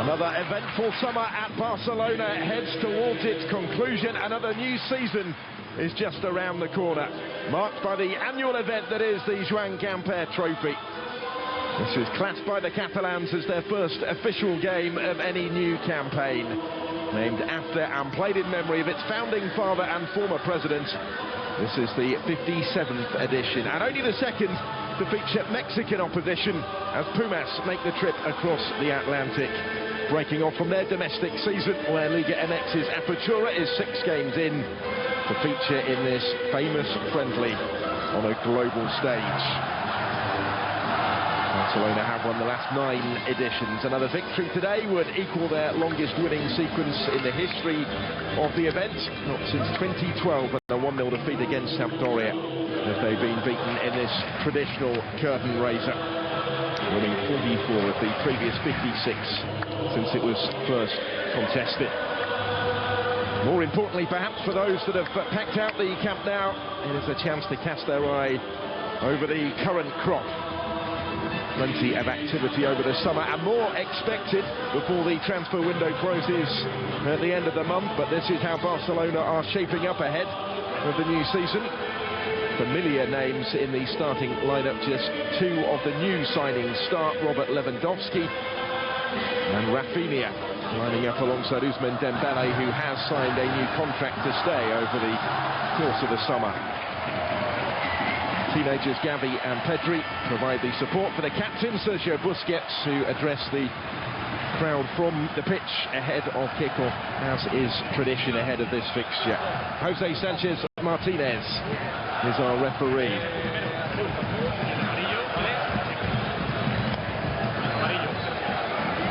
Another eventful summer at Barcelona heads towards its conclusion. Another new season is just around the corner, marked by the annual event that is the Joan Gamper trophy. This is classed by the Catalans as their first official game of any new campaign, named after and played in memory of its founding father and former president. This is the 57th edition, and only the second to feature Mexican opposition as Pumas make the trip across the Atlantic, breaking off from their domestic season where Liga MX's Apertura is 6 games in to feature in this famous friendly on a global stage. Barcelona have won the last 9 editions. Another victory today would equal their longest winning sequence in the history of the event, not since 2012 and a 1-0 defeat against Sampdoria, as they've been beaten in this traditional curtain raiser, winning 44 of the previous 56 since it was first contested. More importantly, perhaps, for those that have packed out the Camp Nou, it is a chance to cast their eye over the current crop. Plenty of activity over the summer and more expected before the transfer window closes at the end of the month, but this is how Barcelona are shaping up ahead of the new season. Familiar names in the starting lineup, just 2 of the new signings start: Robert Lewandowski and Rafinha, lining up alongside Ousmane Dembele, who has signed a new contract to stay over the course of the summer. Teenagers Gavi and Pedri provide the support for the captain, Sergio Busquets, who addressed the crowd from the pitch ahead of kick-off, as is tradition ahead of this fixture. Jose Sanchez Martinez is our referee.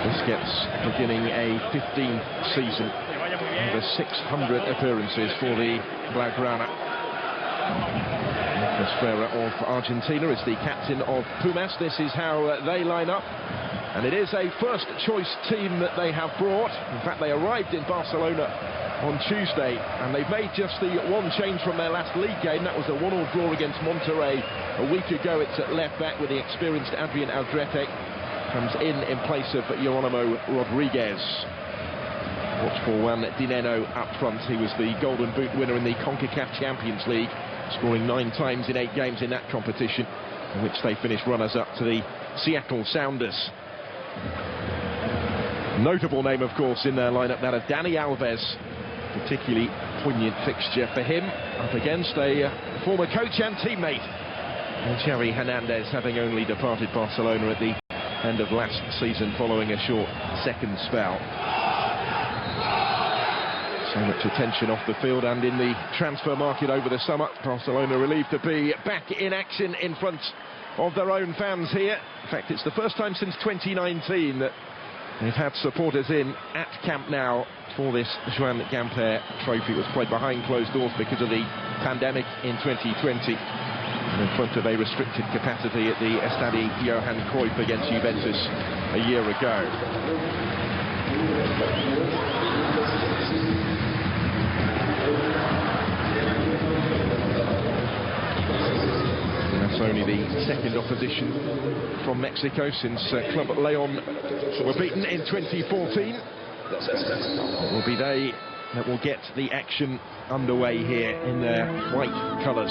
Busquets beginning a 15th season, over 600 appearances for the Blaugrana. Ferreira of Argentina is the captain of Pumas. This is how they line up, and it is a first choice team that they have brought. In fact, they arrived in Barcelona on Tuesday, and they've made just the 1 change from their last league game. That was a 1-1 draw against Monterrey a week ago. It's at left back, with the experienced Adrian Aldrete comes in place of Jeronimo Rodriguez. Watch for Juan Dineno up front. He was the Golden Boot winner in the CONCACAF Champions League, scoring 9 times in 8 games in that competition, in which they finished runners-up to the Seattle Sounders. Notable name, of course, in their lineup, that of Dani Alves. Particularly poignant fixture for him, up against a former coach and teammate, Xavi Hernandez, having only departed Barcelona at the end of last season following a short second spell. So much attention off the field and in the transfer market over the summer. Barcelona relieved to be back in action in front of their own fans here. In fact, it's the first time since 2019 that they've had supporters in at Camp Nou for this Joan Gamper trophy. It was played behind closed doors because of the pandemic in 2020, in front of a restricted capacity at the Estadi Johan Cruyff against Juventus a year ago. Only the second opposition from Mexico since Club Leon were beaten in 2014. It will be they that will get the action underway here in their white colours.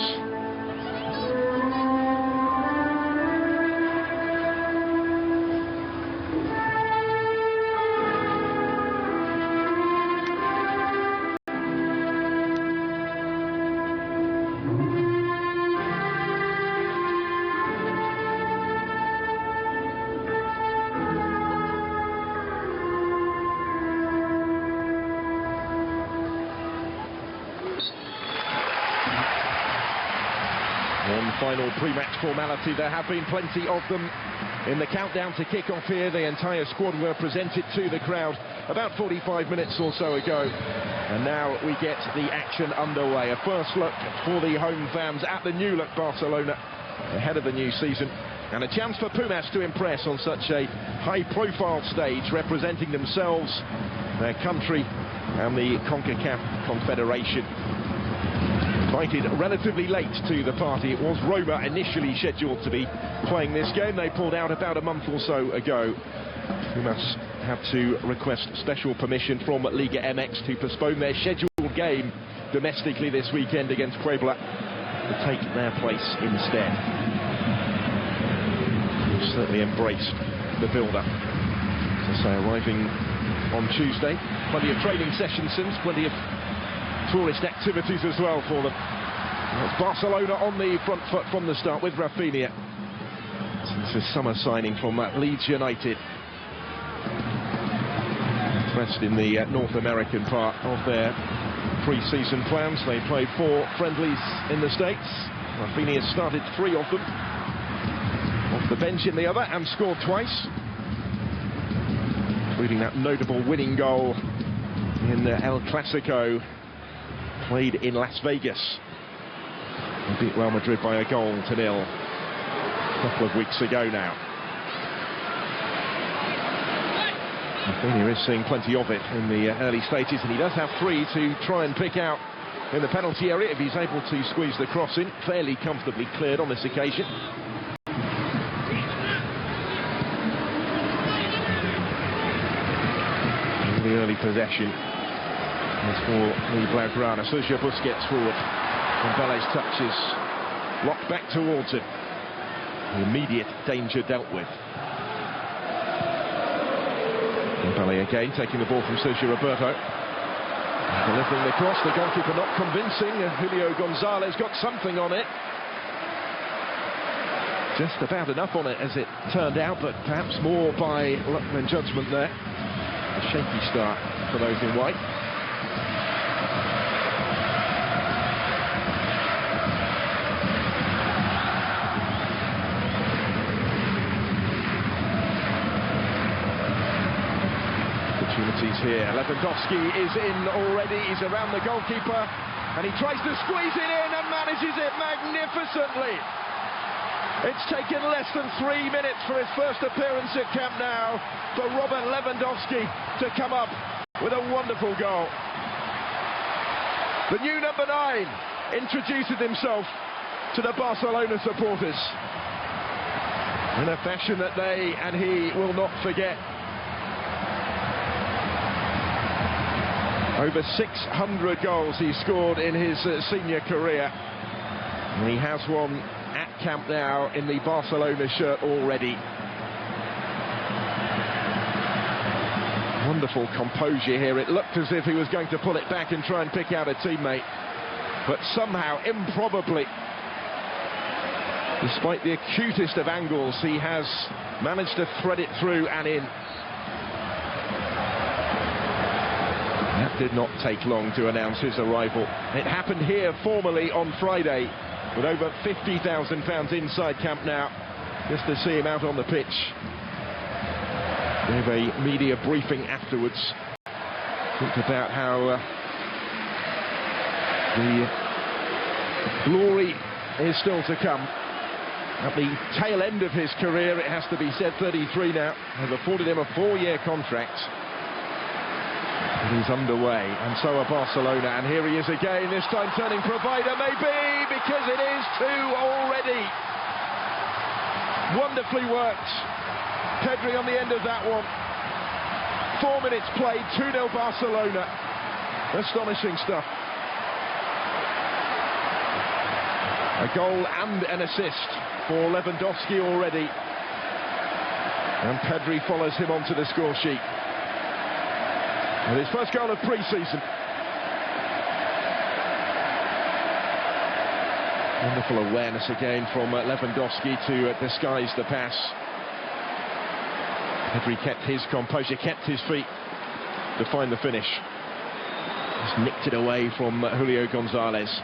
One final pre-match formality. There have been plenty of them in the countdown to kick-off here. The entire squad were presented to the crowd about 45 minutes or so ago. And now we get the action underway. A first look for the home fans at the new look Barcelona ahead of the new season. And a chance for Pumas to impress on such a high-profile stage, representing themselves, their country and the CONCACAF Confederation. Invited relatively late to the party. It was Roma initially scheduled to be playing this game. They pulled out about a month or so ago Pumas have to request special permission from Liga MX to postpone their scheduled game domestically this weekend against Puebla to take their place instead. We've certainly embraced the build-up. As I say, arriving on Tuesday, plenty of training sessions since, plenty of tourist activities as well for them. It's Barcelona on the front foot from the start with Rafinha. Since his summer signing from Leeds United. West in the North American part of their pre-season plans. They played 4 friendlies in the States. Rafinha started 3 of them. Off the bench in the other and scored twice. Including that notable winning goal in El Clasico, played in Las Vegas. They beat Real Madrid by a goal to 0 a couple of weeks ago now. Rafinha is seeing plenty of it in the early stages, and he does have 3 to try and pick out in the penalty area if he's able to squeeze the cross in. Fairly comfortably cleared on this occasion. The early possession is for the Blaugrana. Sergio Busquets forward. And Belle's touch is locked back towards him. The immediate danger dealt with. And Belle again taking the ball from Sergio Roberto. Delivering the cross, the goalkeeper not convincing. Julio Gonzalez got something on it. Just about enough on it as it turned out, but perhaps more by luck than judgment there. A shaky start for those in white. Opportunities here. Lewandowski is in already. He's around the goalkeeper and he tries to squeeze it in and manages it magnificently. It's taken less than 3 minutes for his first appearance at Camp Nou for Robert Lewandowski to come up with a wonderful goal. The new number 9 introduces himself to the Barcelona supporters in a fashion that they and he will not forget. Over 600 goals he scored in his senior career, and he has one at Camp Nou in the Barcelona shirt already. Wonderful composure here. It looked as if he was going to pull it back and try and pick out a teammate, but somehow, improbably, despite the acutest of angles, he has managed to thread it through and in. That did not take long to announce his arrival. It happened here formally on Friday, with over 50,000 fans inside Camp Nou, just to see him out on the pitch. Gave a media briefing afterwards. Talked about how the glory is still to come. At the tail end of his career, it has to be said, 33 now, have afforded him a 4-year contract. It is underway, and so are Barcelona, and here he is again, this time turning provider, maybe, because it is 2 already. Wonderfully worked. Pedri on the end of that one. 4 minutes played, 2-0 Barcelona. Astonishing stuff. A goal and an assist for Lewandowski already. And Pedri follows him onto the score sheet. And his first goal of pre-season. Wonderful awareness again from Lewandowski to disguise the pass. Pedri kept his composure, kept his feet to find the finish. Just nicked it away from Julio Gonzalez.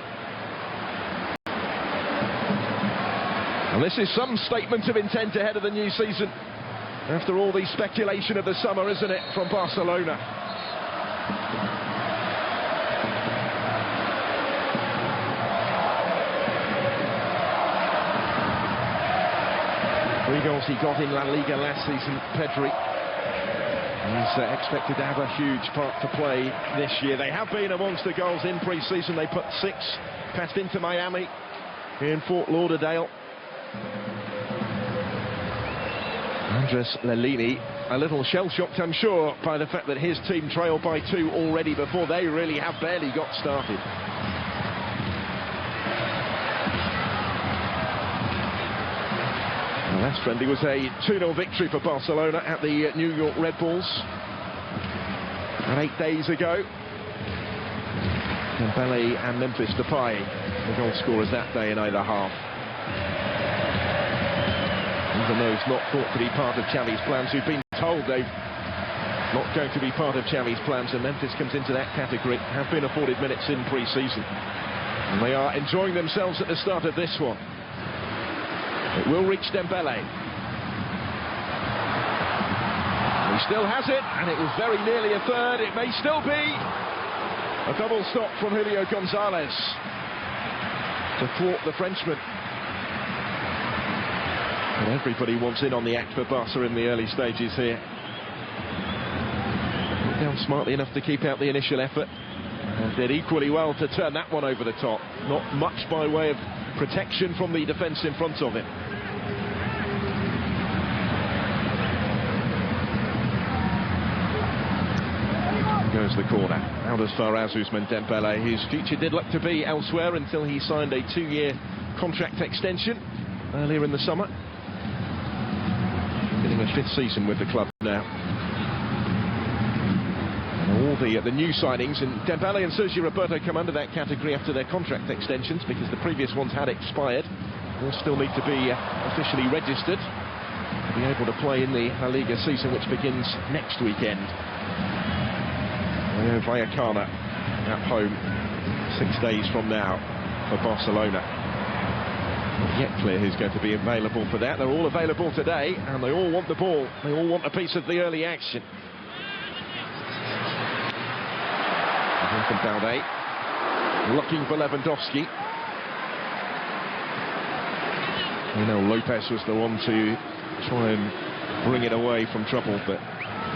And this is some statement of intent ahead of the new season. After all the speculation of the summer, isn't it, from Barcelona? 3 goals he got in La Liga last season, Pedri. He's expected to have a huge part to play this year. They have been amongst the goals in pre-season. They put 6 past Inter Miami in Fort Lauderdale. Andres Lellini, a little shell-shocked, I'm sure, by the fact that his team trailed by 2 already before they really have barely got started. The last friendly was a 2-0 victory for Barcelona at the New York Red Bulls. And 8 days ago, Dembele and Memphis Depay, the goal scorers that day in either half. Even those not thought to be part of Xavi's plans, who've been told they're not going to be part of Xavi's plans, and Memphis comes into that category, have been afforded minutes in pre-season. And they are enjoying themselves at the start of this one. It will reach Dembele. He still has it, and it was very nearly a third. It may still be. A double stop from Julio Gonzalez to thwart the Frenchman. And everybody wants in on the act for Barca in the early stages here. Down smartly enough to keep out the initial effort, and did equally well to turn that one over the top. Not much by way of protection from the defence in front of him. Goes the corner, out as far as Ousmane Dembele, whose future did look to be elsewhere until he signed a 2-year contract extension earlier in the summer. Getting a 5th season with the club now. And all the new signings, and Dembele and Sergio Roberto come under that category after their contract extensions because the previous ones had expired. All still need to be officially registered to be able to play in the La Liga season, which begins next weekend. Vallecano at home 6 days from now for Barcelona. Not yet clear who's going to be available for that. They're all available today, and they all want the ball. They all want a piece of the early action. From Balde, looking for Lewandowski. You know, Lopez was the one to try and bring it away from trouble, but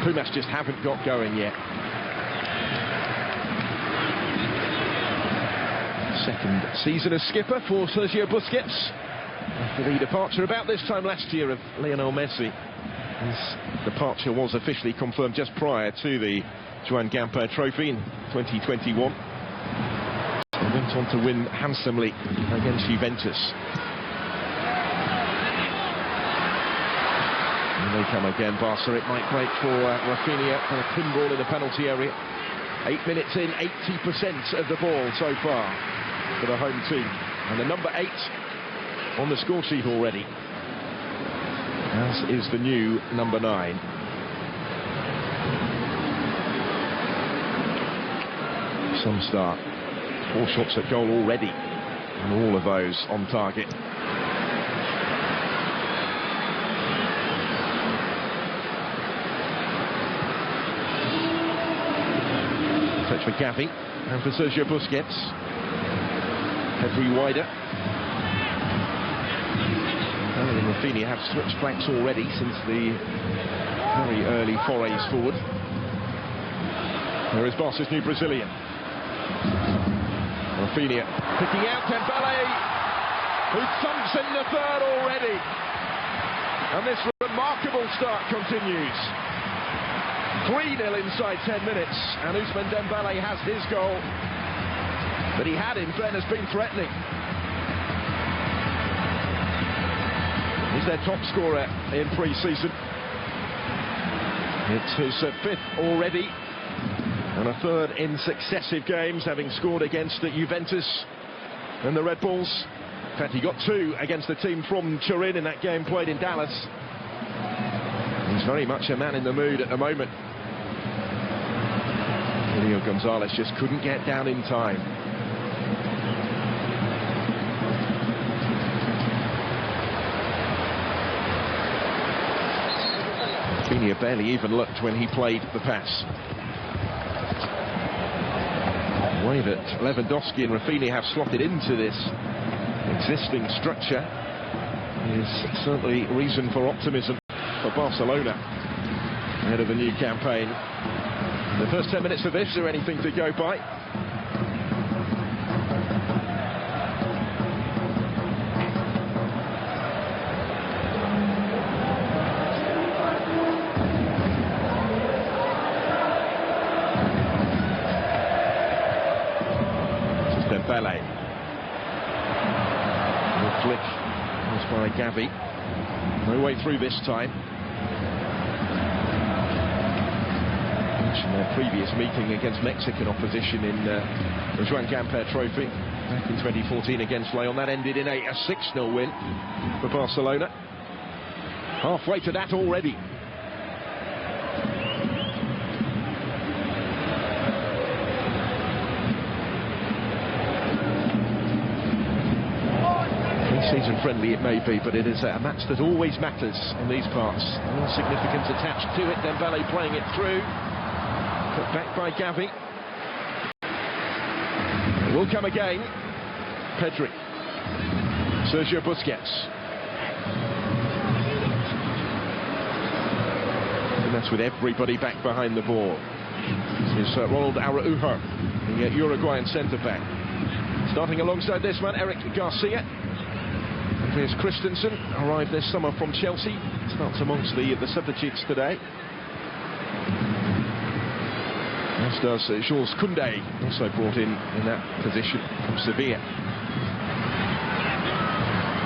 Pumas just haven't got going yet. Second season as skipper for Sergio Busquets after the departure about this time last year of Lionel Messi. His departure was officially confirmed just prior to the Joan Gamper trophy in 2021. He went on to win handsomely against Juventus. And they come again, Barca. It might break for Rafinha for a pinball in the penalty area. 8 minutes in, 80% of the ball so far for the home team. And the number 8 on the score sheet already, as is the new number 9. Some start. 4 shots at goal already, and all of those on target. Touch for Gavi, and for Sergio Busquets. Every wider. Dembele and Rafinha have switched flanks already since the very early forays forward. There is Barca's new Brazilian. Rafinha picking out Dembele, who thumps in the third already. And this remarkable start continues. 3-0 inside 10 minutes, and Ousmane Dembele has his goal. But he had, in fairness, been threatening. He's their top scorer in pre-season. It's his 5th already, and a 3rd in successive games, having scored against Juventus and the Red Bulls. In fact, he got 2 against the team from Turin in that game played in Dallas. He's very much a man in the mood at the moment. Julio Gonzalez just couldn't get down in time. Rafinha barely even looked when he played the pass. The way that Lewandowski and Rafinha have slotted into this existing structure is certainly reason for optimism for Barcelona ahead of the new campaign. The first 10 minutes of this are anything to go by. Dembele. The flick was by Gavi. No way through this time. In their previous meeting against Mexican opposition in the Joan Gamper Trophy back in 2014 against Leon, that ended in a 6-0 win for Barcelona. Halfway to that already. Season friendly it may be, but it is a match that always matters in these parts. More significance attached to it. Dembele playing it through. Put back by Gavi. It will come again. Pedri. Sergio Busquets. And that's with everybody back behind the ball. This is Ronald Araujo, the Uruguayan centre-back. Starting alongside this man, Eric Garcia. Here's Christensen, arrived this summer from Chelsea, starts amongst the substitutes today. As does Jules Koundé, also brought in that position from Sevilla.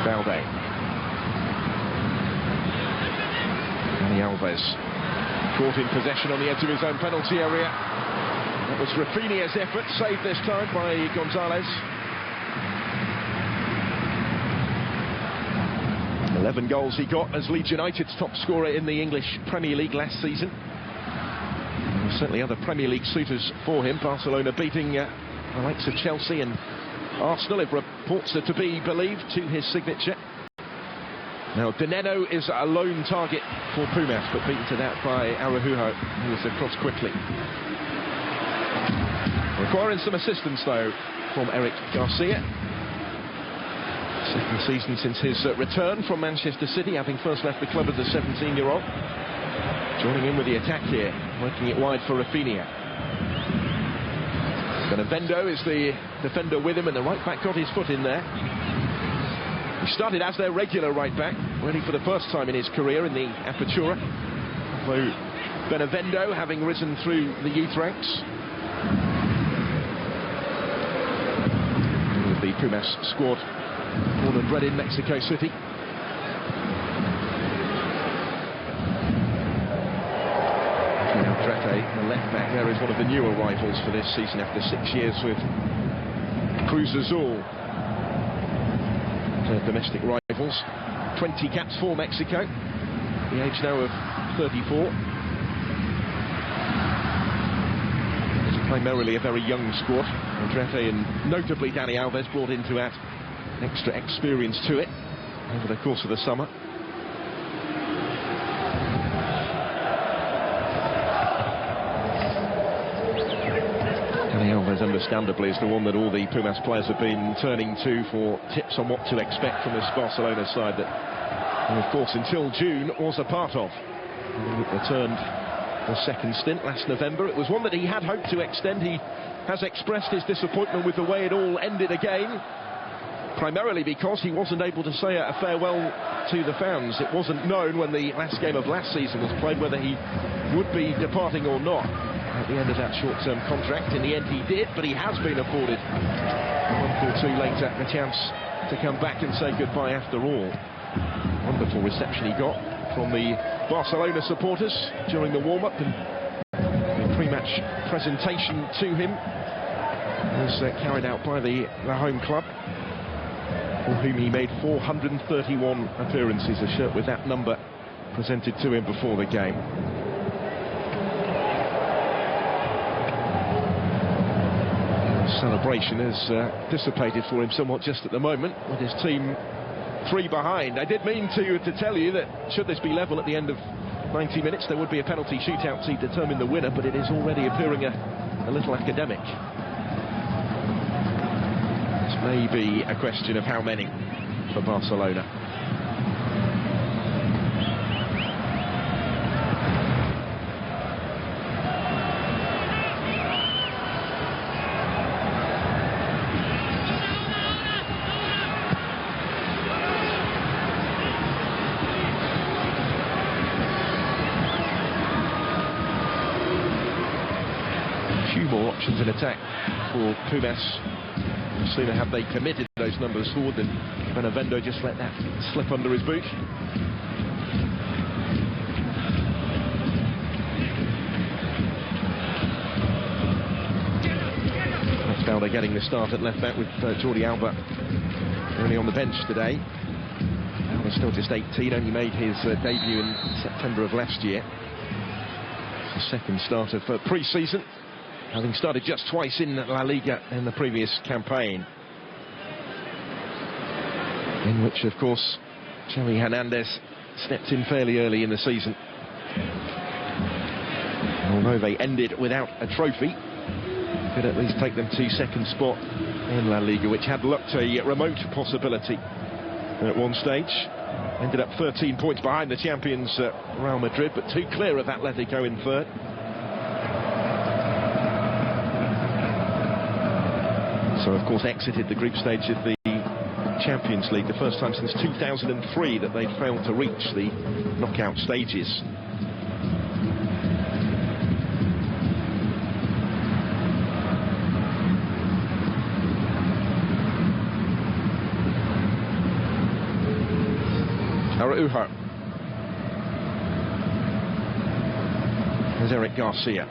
Balde. Dani Alves caught in possession on the edge of his own penalty area. That was Rafinha's effort, saved this time by Gonzalez. 11 goals he got as Leeds United's top scorer in the English Premier League last season. There were certainly other Premier League suitors for him. Barcelona beating the likes of Chelsea and Arsenal, if reports are to be believed, to his signature. Now, Dineno is a lone target for Pumas, but beaten to that by Araujo, who was across quickly. Requiring some assistance, though, from Eric Garcia. Second season since his return from Manchester City, having first left the club as a 17-year-old. Joining in with the attack here, working it wide for Rafinha. Benavendo is the defender with him, and the right-back got his foot in there. He started as their regular right-back, ready for the first time in his career in the Apertura. Although Benavendo having risen through the youth ranks. With the Pumas squad, born and bred in Mexico City. Trete, the left back there, is one of the new arrivals for this season after 6 years with Cruz Azul. Their domestic rivals. 20 caps for Mexico. The age now of 34. It's primarily a very young squad. Trete and notably Dani Alves brought in to add extra experience to it over the course of the summer. Dani Alves, understandably, is the one that all the Pumas players have been turning to for tips on what to expect from this Barcelona side that, of course, until June was a part of. He returned the second stint last November. It was one that he had hoped to extend. He has expressed his disappointment with the way it all ended again. Primarily because he wasn't able to say a farewell to the fans. It wasn't known when the last game of last season was played whether he would be departing or not at the end of that short-term contract. In the end he did, but he has been afforded a month or two later a chance to come back and say goodbye after all. Wonderful reception he got from the Barcelona supporters during the warm-up, and the pre-match presentation to him was carried out by the home club, for whom he made 431 appearances, a shirt with that number presented to him before the game. The celebration has dissipated for him somewhat just at the moment, with his team 3 behind. I did mean to tell you that should this be level at the end of 90 minutes, there would be a penalty shootout to determine the winner, but it is already appearing a little academic. May be a question of how many for Barcelona. A few more options in attack for Pumas. No sooner have they committed those numbers forward than Benevendo just let that slip under his boot. Valde getting the start at left back with Jordi Alba only on the bench today. Alba's still just 18, only made his debut in September of last year. It's the second start of pre-season, having started just twice in La Liga in the previous campaign, in which, of course, Xavi Hernandez stepped in fairly early in the season. And although they ended without a trophy, could at least take them to second spot in La Liga, which had looked a remote possibility at one stage. Ended up 13 points behind the champions Real Madrid, but too clear of Atletico in third. So, of course, exited the group stage of the Champions League, the first time since 2003 that they'd failed to reach the knockout stages. Araujo. There's Eric Garcia.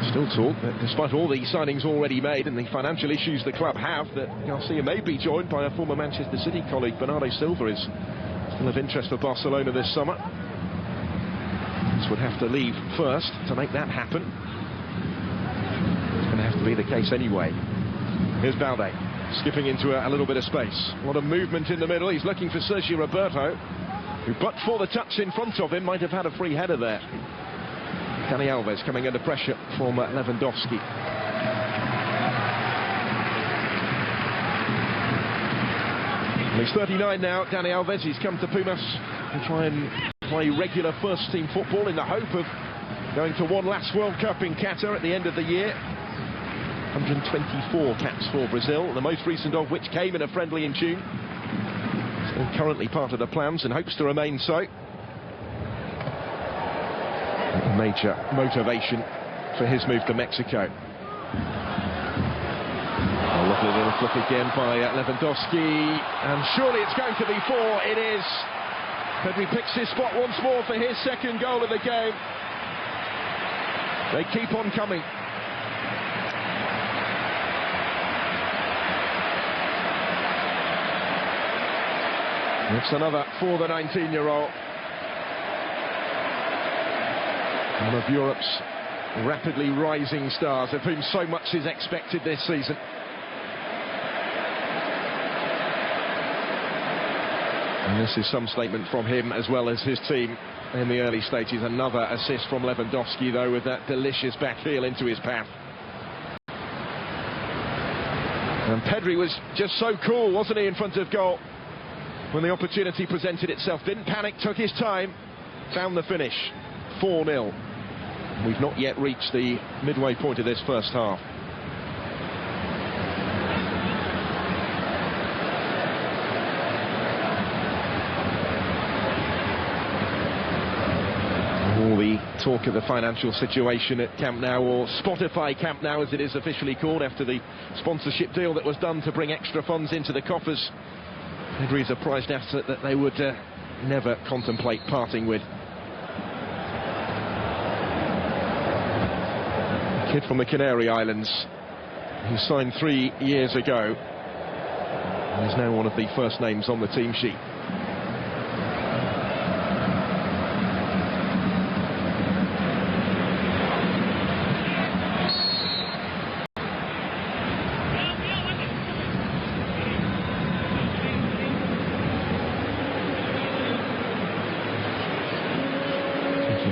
Still talk that despite all the signings already made and the financial issues the club have, that Garcia may be joined by a former Manchester City colleague. Bernardo Silva is still of interest for Barcelona this summer. This would have to leave first to make that happen. It's going to have to be the case anyway. Here's Valde. Skipping into a little bit of space. A lot of movement in the middle. He's looking for Sergio Roberto, who, but for the touch in front of him, might have had a free header there. Dani Alves coming under pressure from Lewandowski. Well, he's 39 now, Dani Alves. He's come to Pumas to try and play regular first-team football in the hope of going to one last World Cup in Qatar at the end of the year. 124 caps for Brazil, the most recent of which came in a friendly in June. Still currently part of the plans and hopes to remain so. A major motivation for his move to Mexico. A lovely little flick again by Lewandowski, and surely it's going to be 4. It is. Pedri picks his spot once more for his second goal of the game. They keep on coming. It's another for the 19-year-old. One of Europe's rapidly rising stars, of whom so much is expected this season. And this is some statement from him as well as his team in the early stages. Another assist from Lewandowski, though, with that delicious back heel into his path. And Pedri was just so cool, wasn't he, in front of goal when the opportunity presented itself. Didn't panic, took his time, found the finish. 4-0. We've not yet reached the midway point of this first half. All the talk of the financial situation at Camp Nou, or Spotify Camp Nou as it is officially called, after the sponsorship deal that was done to bring extra funds into the coffers. Pedri is a prized asset that they would never contemplate parting with. A kid from the Canary Islands who signed 3 years ago and is now one of the first names on the team sheet.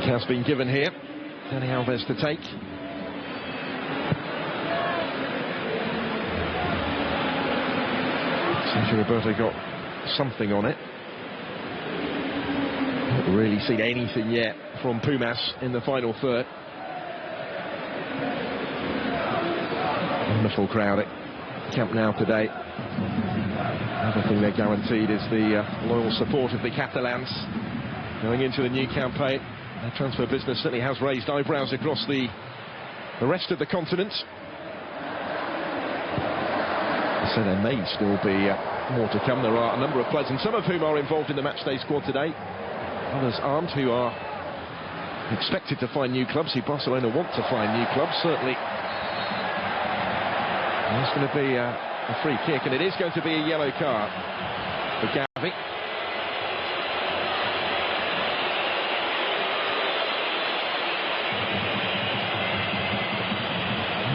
Has been given here. Dani Alves to take. Sergio Roberto got something on it. Haven't really seen anything yet from Pumas in the final third. Wonderful crowd at Camp Nou today. Another thing they're guaranteed is the loyal support of the Catalans going into the new campaign. The transfer business certainly has raised eyebrows across the rest of the continent. So there may still be more to come. There are a number of players, and some of whom are involved in the matchday squad today. Others aren't, who are expected to find new clubs, who Barcelona want to find new clubs, certainly. There's going to be a free kick, and it is going to be a yellow card for Gavi.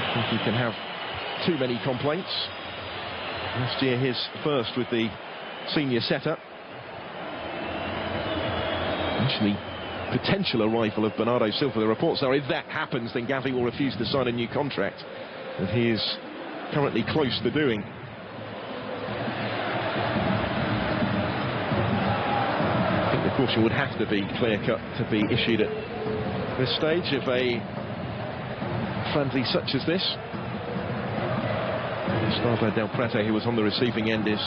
I think he can have too many complaints. Last year his first with the senior setup. Actually, potential arrival of Bernardo Silva. The reports are if that happens, then Gavi will refuse to sign a new contract, that he is currently close to doing. I think the caution would have to be clear-cut to be issued at this stage of a friendly such as this. Gustavo Del Prete, who was on the receiving end, is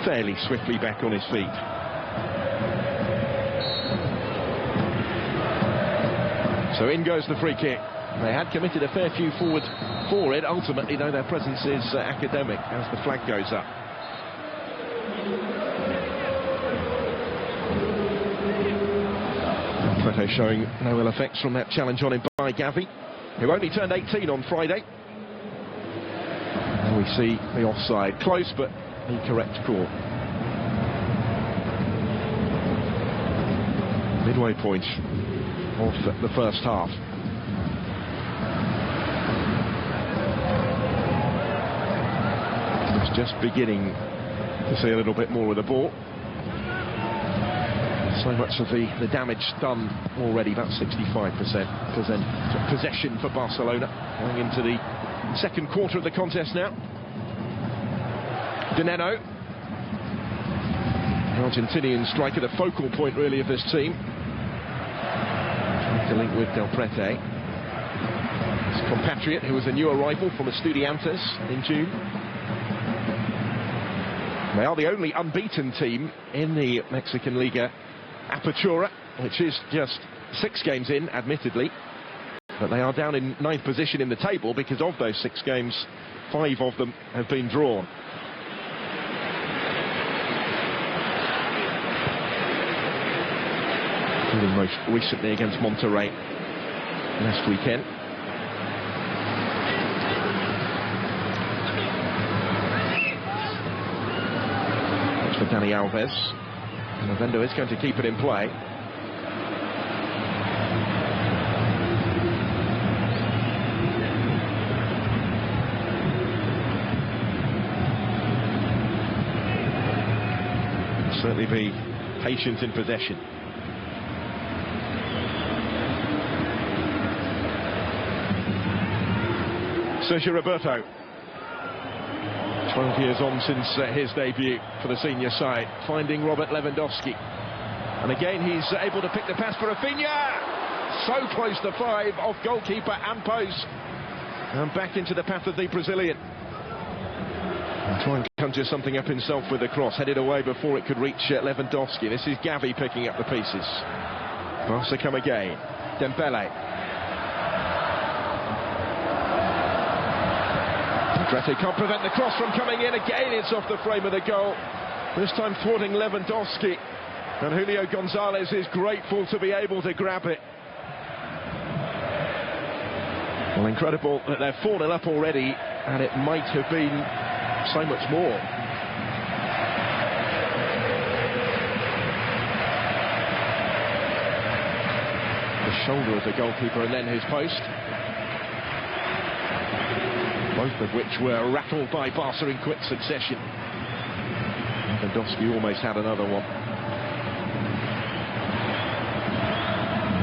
fairly swiftly back on his feet. So in goes the free kick. They had committed a fair few forward for it. Ultimately, though, their presence is academic as the flag goes up. Prete showing no ill effects from that challenge on him by Gavi, who only turned 18 on Friday. And we see the offside. Close, but the correct call. Midway point of the first half. It's just beginning to see a little bit more of the ball. So much of the damage done already, about 65% possession for Barcelona. Going into the second quarter of the contest now. Dineno, the Argentinian striker, the focal point really of this team. Trying to link with Del Prete, his compatriot, who was a new arrival from Estudiantes in June. They are the only unbeaten team in the Mexican Liga Apertura, which is just 6 games in, admittedly. But they are down in 9th position in the table because of those 6 games, 5 of them have been drawn. Including most recently against Monterrey last weekend. That's for Dani Alves. And Movendo is going to keep it in play. Certainly be patient in possession. Sergio Roberto, 12 years on since his debut for the senior side, finding Robert Lewandowski. And again he's able to pick the pass for Rafinha. So close to 5 off goalkeeper and post. And back into the path of the Brazilian. And try and conjure something up himself with the cross. Headed away before it could reach Lewandowski. This is Gavi picking up the pieces. Barca come again. Dembele. Prete can't prevent the cross from coming in. Again, it's off the frame of the goal. This time thwarting Lewandowski. And Julio Gonzalez is grateful to be able to grab it. Well, incredible that they're 4-0 up already, and it might have been so much more. The shoulder of the goalkeeper and then his post. Both of which were rattled by Barca in quick succession. Lewandowski almost had another one.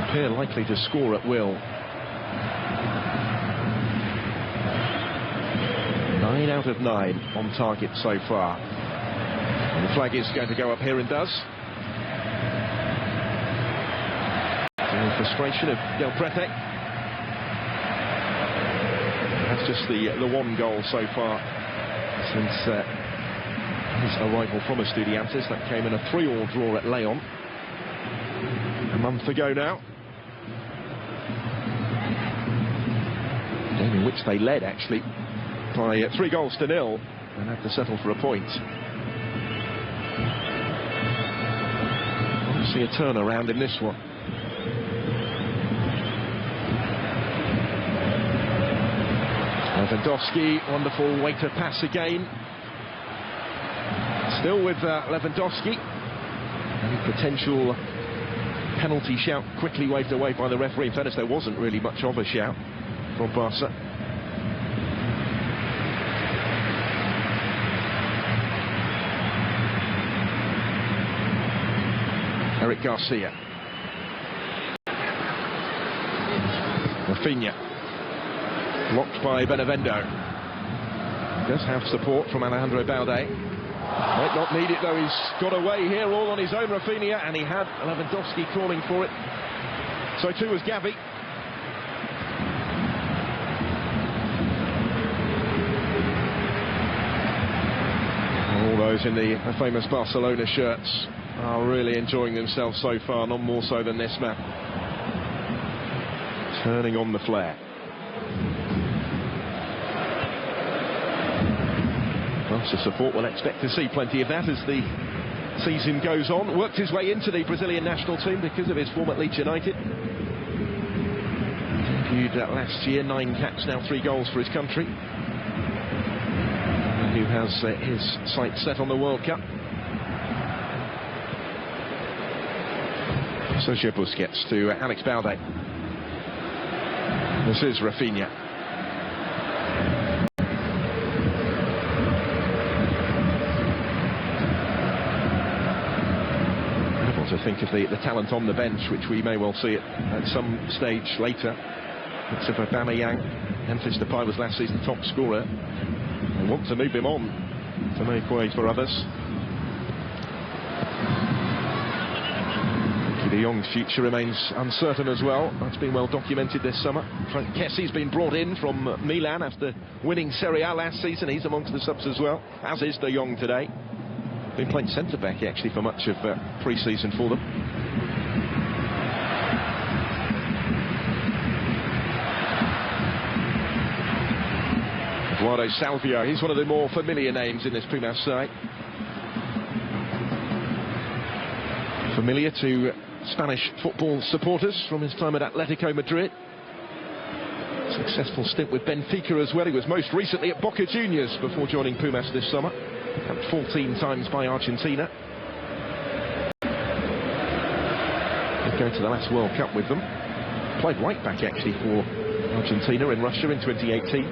Appear likely to score at will. 9 out of 9 on target so far. And the flag is going to go up here and does. The frustration of Del Prete. That's just the one goal so far since his arrival from Estudiantes. That came in a 3-3 draw at Leon a month ago now. A game in which they led actually by 3-0. and have to settle for a point. We'll see a turnaround in this one. Lewandowski, wonderful way to pass again. Still with Lewandowski. Any potential penalty shout quickly waved away by the referee. In fairness, there wasn't really much of a shout from Barca. Eric Garcia. Rafinha. Blocked by Benevendo. Does have support from Alejandro Balde. Might not need it though, he's got away here all on his own, Rafinha, and he had Lewandowski calling for it. So too was Gavi. All those in the famous Barcelona shirts are really enjoying themselves so far, none more so than this man. Turning on the flare. Barca support will expect to see plenty of that as the season goes on. Worked his way into the Brazilian national team because of his form at Leeds United. Debuted last year, 9 caps, now 3 goals for his country. Who has his sights set on the World Cup. Sergio Busquets to Alex Balde. This is Rafinha. Incredible to think of the talent on the bench, which we may well see it at some stage later. It's of Aubameyang. Memphis Depay was last season's top scorer. They want to move him on to make way for others. De Jong's future remains uncertain as well. That's been well documented this summer. Frank Kessie's been brought in from Milan after winning Serie A last season. He's amongst the subs as well, as is De Jong today. Been playing centre-back actually for much of pre-season for them. Eduardo Salvio, he's one of the more familiar names in this Pumas side. Familiar to Spanish football supporters from his time at Atletico Madrid. Successful stint with Benfica as well. He was most recently at Boca Juniors before joining Pumas this summer. Capped 14 times by Argentina. He's going to the last World Cup with them. Played right back actually for Argentina in Russia in 2018.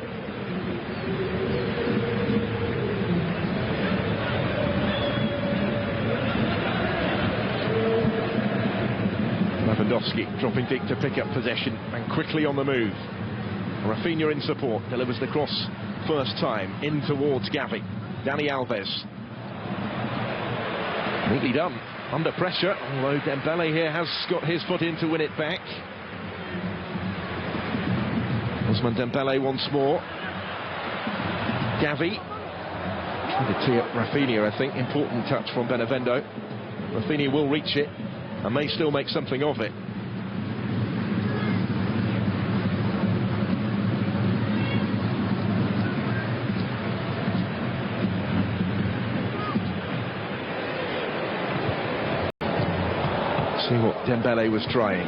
Lewandowski dropping deep to pick up possession and quickly on the move. Rafinha in support, delivers the cross first time in towards Gavi. Dani Alves. Neatly done, under pressure, although Dembele here has got his foot in to win it back. Ousmane Dembele once more. Gavi. Trying to tee up Rafinha, I think. Important touch from Benevendo. Rafinha will reach it and may still make something of it. See what Dembele was trying.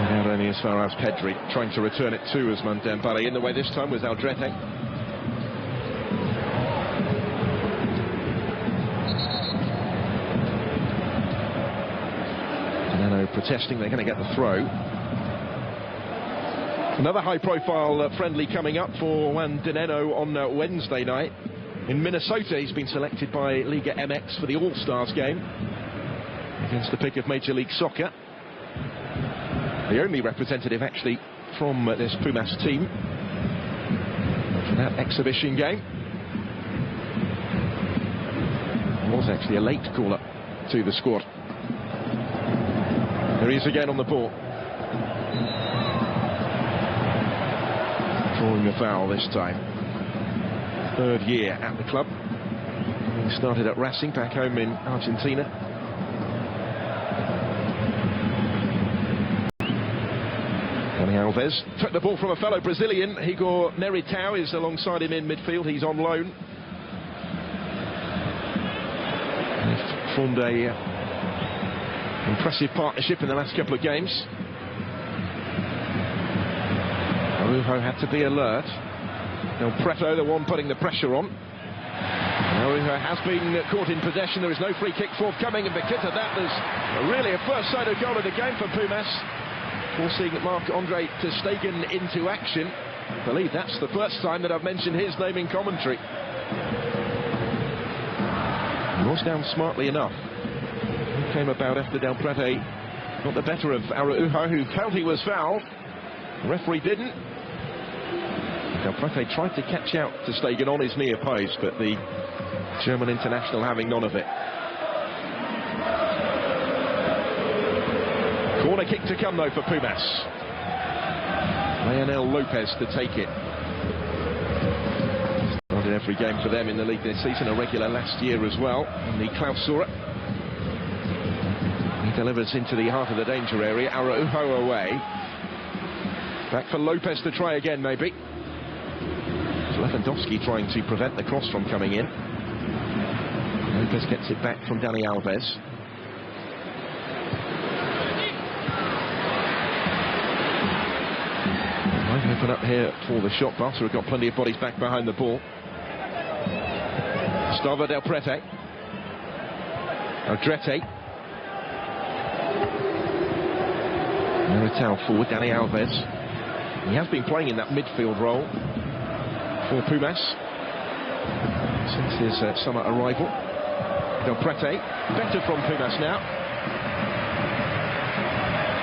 And only as far as Pedri, trying to return it to Ousmane Dembele. In the way this time was Aldrete. Protesting, they're going to get the throw. Another high-profile friendly coming up for Juan Dineno on Wednesday night. In Minnesota, he's been selected by Liga MX for the All-Stars game against the pick of Major League Soccer. The only representative actually from this Pumas team for that exhibition game. It was actually a late call-up to the squad. There he is again on the ball. Drawing the foul this time. 3rd year at the club. He started at Racing back home in Argentina. Dani Alves took the ball from a fellow Brazilian. Igor Meritao is alongside him in midfield. He's on loan. They've formed a impressive partnership in the last couple of games. Araujo had to be alert. Del Preto, the one putting the pressure on. Araujo has been caught in possession. There is no free kick forthcoming, and because of that, there's really a first-sighted goal of the game for Pumas, forcing Marc-Andre ter Stegen into action. I believe that's the first time that I've mentioned his name in commentary. He was down smartly enough. He came about after Del Preto got the better of Araujo, who felt he was fouled. The referee didn't. Del Preto tried to catch out ter Stegen on his near post, but the German international having none of it. Corner kick to come though for Pumas. Lionel Lopez to take it. Started every game for them in the league this season, a regular last year as well in the Klausura. He delivers into the heart of the danger area. Araujo away. Back for Lopez to try again, maybe. Lewandowski trying to prevent the cross from coming in. Lopez gets it back from Dani Alves. Might open up here for the shot. Barca have got plenty of bodies back behind the ball. Gustavo Del Preto. Aldrete. Meritao forward, Dani Alves. He has been playing in that midfield role for Pumas since his summer arrival. Del Preto, better from Pumas now.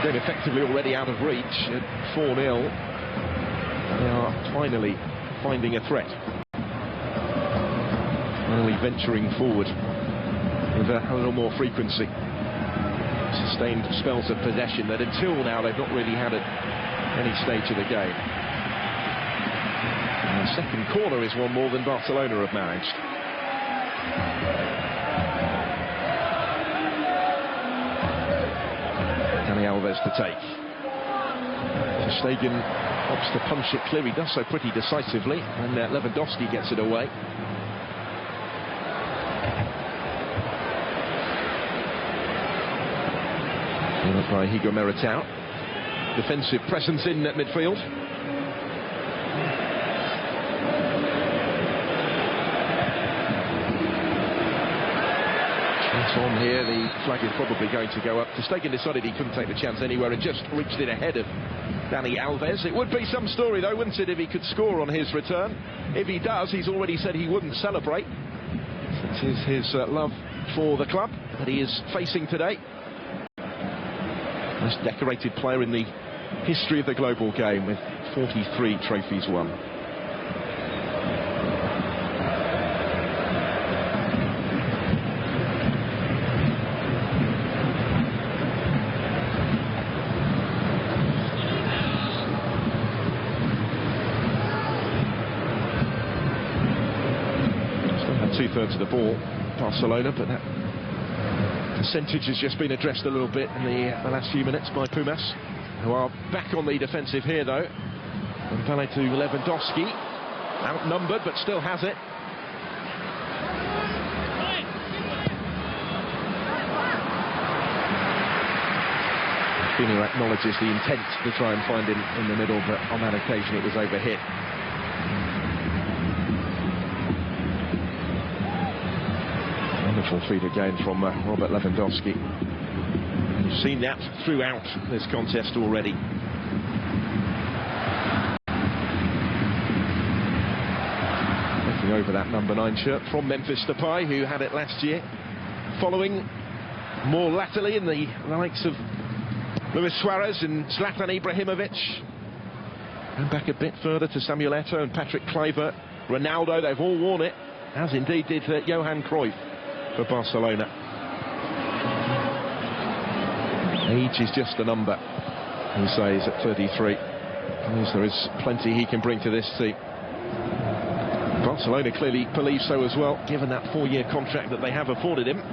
They're effectively already out of reach at 4-0. They are finally finding a threat. Finally venturing forward with a little more frequency. Sustained spells of possession that until now they've not really had at any stage of the game. And the second corner is one more than Barcelona have managed. Dani Alves to take. ter Stegen opts to punch it clear. He does so pretty decisively, and Lewandowski gets it away. By Igor Meritao. Defensive presence in at midfield. Chance on here. The flag is probably going to go up. ter Stegen decided he couldn't take the chance anywhere and just reached it ahead of Dani Alves. It would be some story though, wouldn't it, if he could score on his return? If he does, he's already said he wouldn't celebrate. It is his love for the club that he is facing today. Most decorated player in the history of the global game, with 43 trophies won. Still had 2/3 of the ball, Barcelona, but that percentage has just been addressed a little bit in the last few minutes by Pumas, who are back on the defensive here though. And Pele to Lewandowski, outnumbered but still has it. Fino acknowledges the intent to try and find him in the middle, but on that occasion it was overhit. Wonderful feed again from Robert Lewandowski. And you've seen that throughout this contest already. Looking over that number 9 shirt from Memphis Depay, who had it last year. Following more latterly in the likes of Luis Suarez and Zlatan Ibrahimovic. And back a bit further to Samuel Eto'o and Patrick Kluivert. Ronaldo, they've all worn it, as indeed did Johan Cruyff for Barcelona. Age is just a number, he says, at 33. There is plenty he can bring to this team. Barcelona clearly believe so as well, given that 4-year contract that they have afforded him.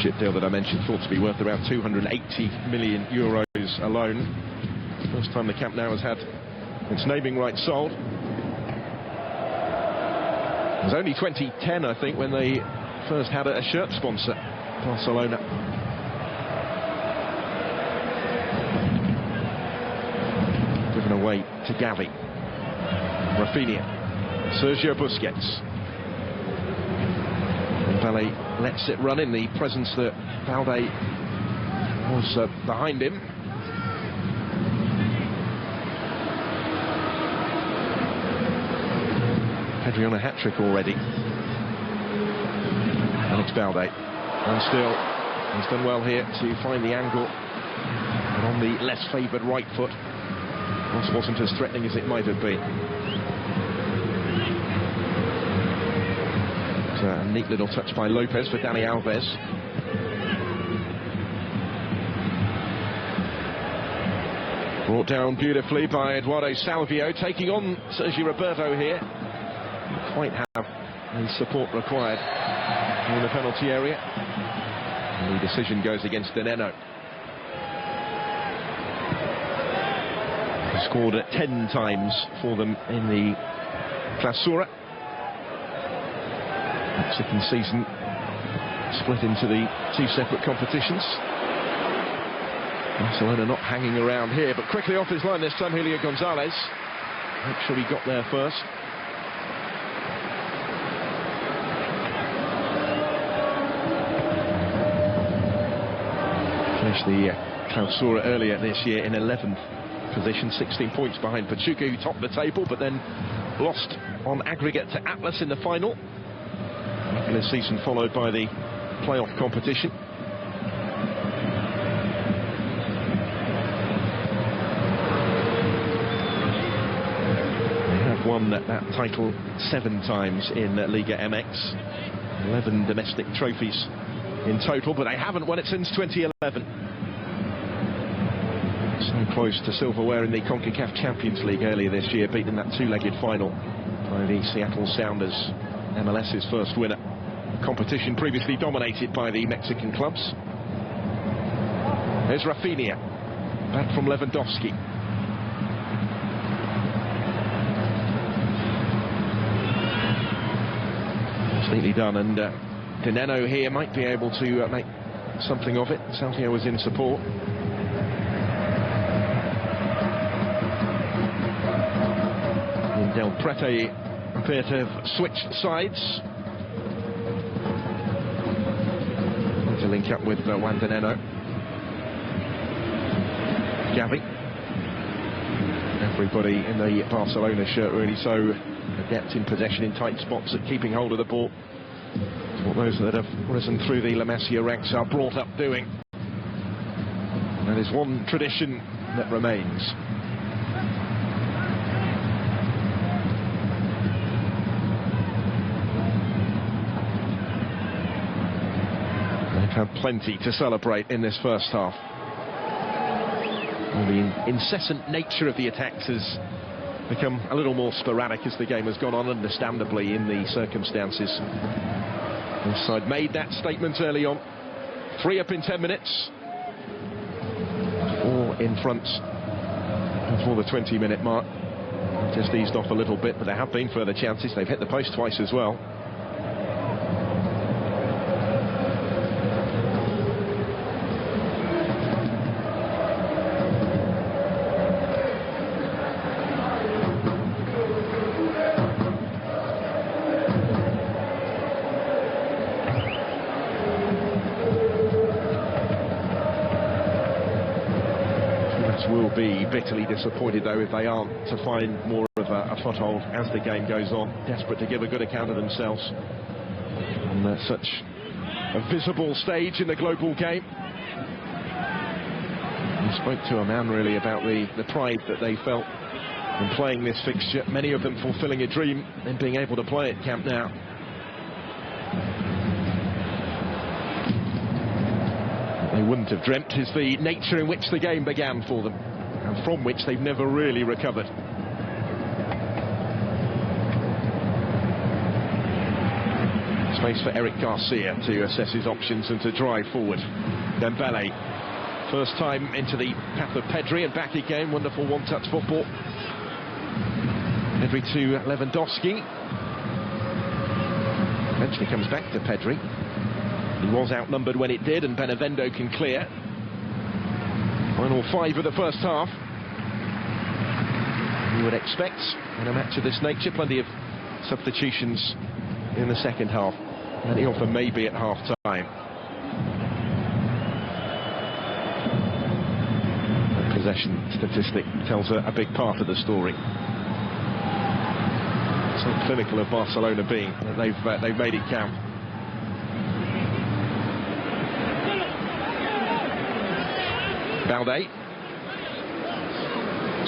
budget deal that I mentioned, thought to be worth around 280 million euros alone. First time the Camp Nou has had its naming rights sold. It was only 2010, I think, when they first had a shirt sponsor, Barcelona. Given away to Gavi, Rafinha, Sergio Busquets. Ballet lets it run in the presence that Balde was behind him. Pedri on a hat-trick already. Alex Balde, and still he's done well here to find the angle, and on the less favoured right foot. This wasn't as threatening as it might have been. A neat little touch by Lopez for Dani Alves. Brought down beautifully by Eduardo Salvio, taking on Sergio Roberto here. Didn't quite have the support required in the penalty area. And the decision goes against Dineno. He scored 10 times for them in the Clausura. Second season split into the two separate competitions. Barcelona not hanging around here, but quickly off his line this time, Julio Gonzalez. Make sure he got there first. Finished the Clausura earlier this year in 11th position, 16 points behind Pachuca, who topped the table, but then lost on aggregate to Atlas in the final. Regular season followed by the playoff competition. They have won that title 7 times in Liga MX, 11 domestic trophies in total, but they haven't won it since 2011. So close to silverware in the CONCACAF Champions League earlier this year, beating that two-legged final by the Seattle Sounders, MLS's first winner. Competition previously dominated by the Mexican clubs. There's Rafinha, back from Lewandowski. It's neatly done, and Dineno here might be able to make something of it. Salvio was in support. And Del Prete appear to have switched sides. To link up with Juan Dineno. Gavi. Everybody in the Barcelona shirt really so adept in possession in tight spots at keeping hold of the ball. It's what those that have risen through the La Masia ranks are brought up doing. And there's one tradition that remains. Had plenty to celebrate in this first half. Well, the incessant nature of the attacks has become a little more sporadic as the game has gone on, understandably, in the circumstances. This side made that statement early on. 3 up in 10 minutes. 4 in front before the 20-minute mark. Just eased off a little bit, but there have been further chances. They've hit the post twice as well. Will be bitterly disappointed though if they aren't to find more of a foothold as the game goes on. Desperate to give a good account of themselves on such a visible stage in the global game. We spoke to a man really about the pride that they felt in playing this fixture, many of them fulfilling a dream in being able to play at Camp Nou. They wouldn't have dreamt is the nature in which the game began for them, and from which they've never really recovered. Space for Eric Garcia to assess his options and to drive forward. Dembele, first time into the path of Pedri and back again. Wonderful one-touch football. Pedri to Lewandowski. Eventually comes back to Pedri. He was outnumbered when it did, and Benevendo can clear. Final 5 of the first half. You would expect in a match of this nature, plenty of substitutions in the second half. Plenty of them maybe at half-time. The possession statistic tells a big part of the story. So clinical of Barcelona being that they've made it count. Balde.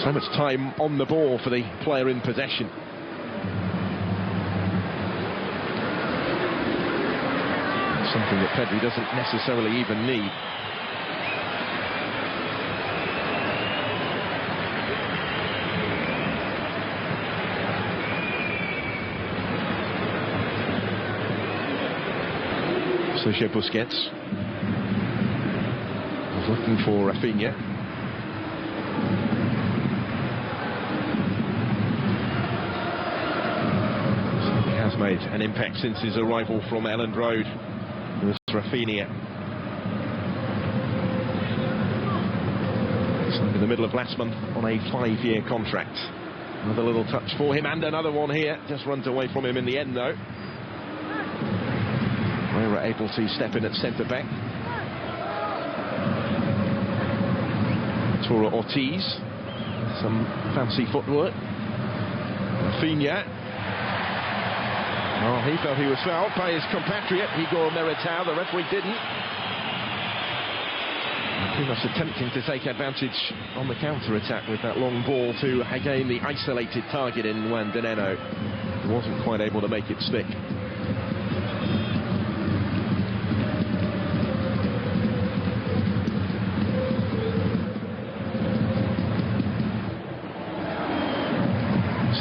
So much time on the ball for the player in possession. Something that Pedri doesn't necessarily even need. Sergio Busquets was looking for Rafinha. So he has made an impact since his arrival from Elland Road. It was Rafinha. Signed in the middle of last month on a 5-year contract. Another little touch for him, and another one here. Just runs away from him in the end, though. We were able to step in at centre-back. Toro Ortiz, some fancy footwork. Rafinha. Oh, he felt he was fouled by his compatriot, Igor Militao. The referee didn't. Pumas attempting to take advantage on the counter-attack with that long ball to, again, the isolated target in Juan Dineno. He wasn't quite able to make it stick.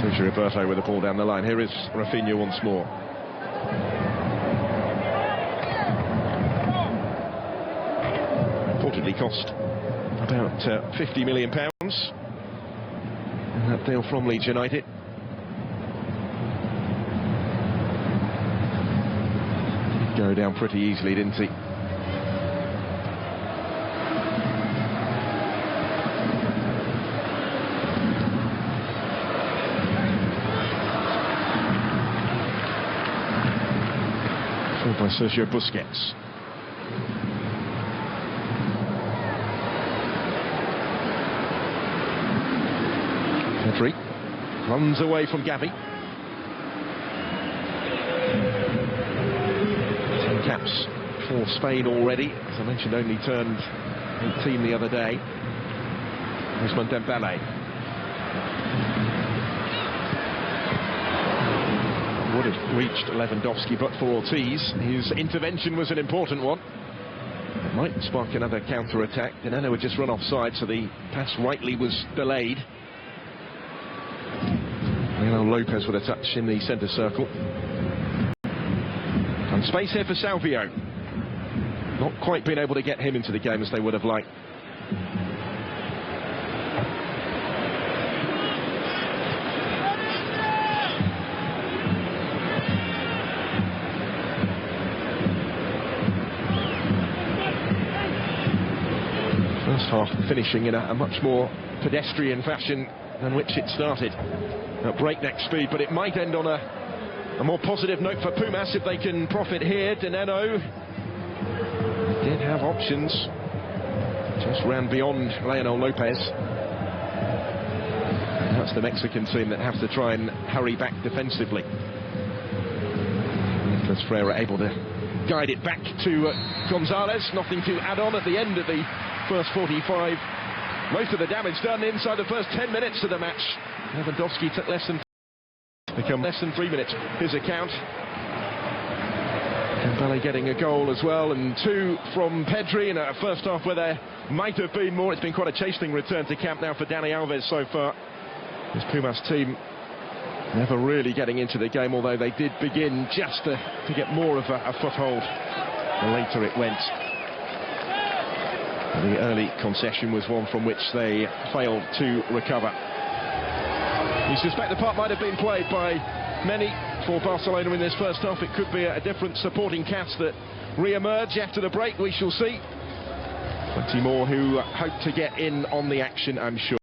Sergio Roberto with the ball down the line. Here is Rafinha once more. Reportedly cost about £50 million in that deal from Leeds United. He'd go down pretty easily, didn't he? By Sergio Busquets. Pedri runs away from Gavi. 10 caps for Spain already. As I mentioned, only turned 18 the other day. Ousmane Dembele. Would have reached Lewandowski but for Ortiz. His intervention was an important one. It might spark another counter-attack. Dineno had just run offside, so the pass rightly was delayed. Leonel Lopez with a touch in the centre circle. And space here for Salvio. Not quite been able to get him into the game as they would have liked. Half finishing in a much more pedestrian fashion than which it started at breakneck speed, but it might end on a more positive note for Pumas if they can profit here. Dineno did have options, just ran beyond Leonel Lopez. And that's the Mexican team that have to try and hurry back defensively. Nicolas Freire able to guide it back to Gonzalez. Nothing to add on at the end of the first 45. Most of the damage done inside the first 10 minutes of the match. Lewandowski took less than 3 minutes. His account. Dembele getting a goal as well, and 2 from Pedri in a first half where there might have been more. It's been quite a chastening return to camp now for Dani Alves so far. This Pumas team Never really getting into the game, although they did begin just to get more of a foothold. Later it went. The early concession was one from which they failed to recover. You suspect the part might have been played by many for Barcelona in this first half. It could be a different supporting cast that re-emerge after the break. We shall see. Plenty more who hope to get in on the action, I'm sure.